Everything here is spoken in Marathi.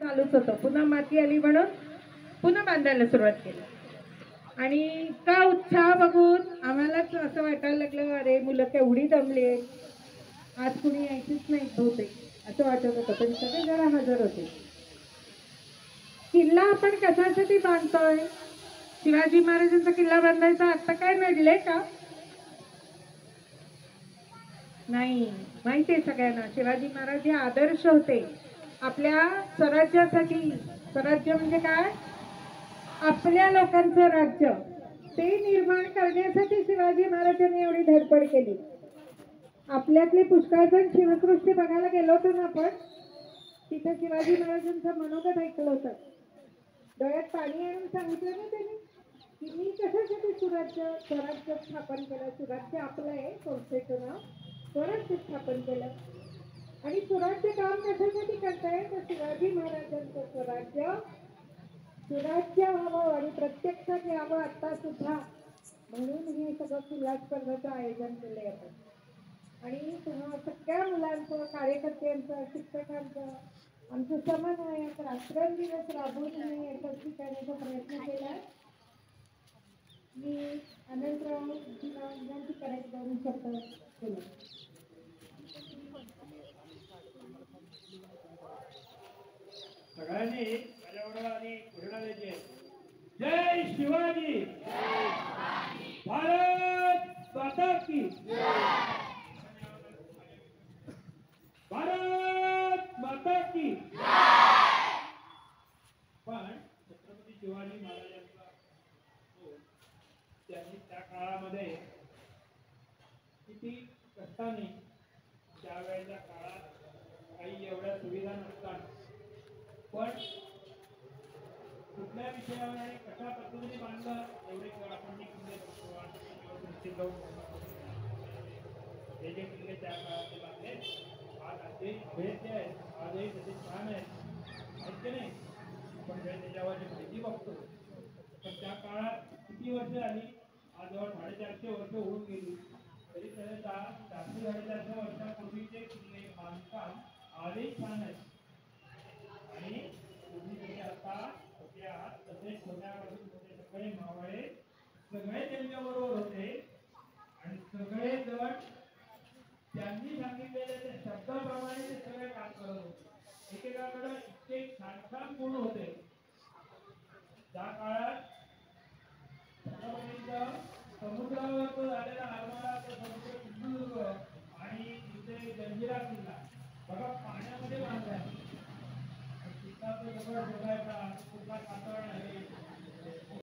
चालूच होतं. पुन्हा माती आली म्हणून पुन्हा बांधायला सुरुवात केली. आणि का उत्साह बघून आम्हालाच असं वाटायला लागलं, अरे मुलं केवढी दमले, आज कुणी यायचीच नाही बहुतेक असं वाटत होतं. पण सगळे जरा हजर होते. किल्ला आपण कशासाठी बांधतोय? शिवाजी महाराजांचा किल्ला बांधायचा आता काय नडले का? नाही, माहितीये सगळ्यांना शिवाजी महाराज हे आदर्श होते आपल्या स्वराज्यासाठी. स्वराज्य म्हणजे काय? आपल्या लोकांचं राज्य ते निर्माण करण्यासाठी शिवाजी महाराजांनी एवढी धडपड केली. आपल्यातले पुष्कळ जण शिवसृष्टी बघायला गेलो होतो ना आपण, तिथे शिवाजी महाराजांचं मनोगत ऐकलं होतं. डोळ्यात पाणी आणून सांगितलं ना त्यांनी की मी कशासाठी स्वराज्य स्थापन केलं. स्वराज्य आपलं आहे, संस्थेचं नाव स्वराज्य स्थापन केलं. आणि स्वराज्य काम कशासाठी करताय तर शिवाजी महाराजांचं स्वराज्य सुराज्य व्हावं आणि प्रत्यक्षात यावं आता सुद्धा, म्हणून हे सगळं किल्ला स्पर्धेचं आयोजन केलंय आपण. आणि तुम्हा सगळ्या मुलांचं, कार्यकर्त्यांचं, शिक्षकांचं आमचं समन्वयात रात्रंदिवस राबून मी यशस्वी करण्याचा प्रयत्न केलाय. मी अनंतराव विनंती करायची 2 शब्द बोलू. सगळ्यांनी माझ्याबरोबर आणि घोषणा द्यायची आहे. जय शिवाजी, भारत माता की, भारत माता की. पण छत्रपती शिवाजी महाराजांचा त्यांनी त्या काळामध्ये किती कष्टाने, त्यावेळेच्या काळात काही एवढ्या सुविधा नसतात, पण कुठल्या विषयावर आणि कशा पद्धतीने बांधलं एवढे आपण किल्ले बघतो. हे जे किल्ले त्या काळातले बांधले आज असे भेटले आहेत, आजही तसे छान आहेत की नाही. आपण त्याच्यावर माहिती बघतो, पण त्या काळात किती वर्ष झाली, आज जवळ 450 वर्ष होऊन गेली, तरी त्याचा 400-450 वर्षापूर्वीचे किल्ले बांधकाम आजही छान आहेत. आणि पूर्वी जसे आता होते आहात तसे छोट्यापासून मोठे सगळे मावळे सगळे त्यांच्याबरोबर होते आणि सगळे जण त्यांनी सांगितलेल्या त्या शब्दाप्रमाणे ते सगळे काम करत होते. एकेकाकडे इतके छान छान गुण होते. त्या काळात समुद्रावर झालेला आरमारा, समुद्र सिंधुदुर्ग आणि तिथे जंजिरा किल्ला बघा पाण्यामध्ये बांधला. दगड बघायचा, कुठला कातळ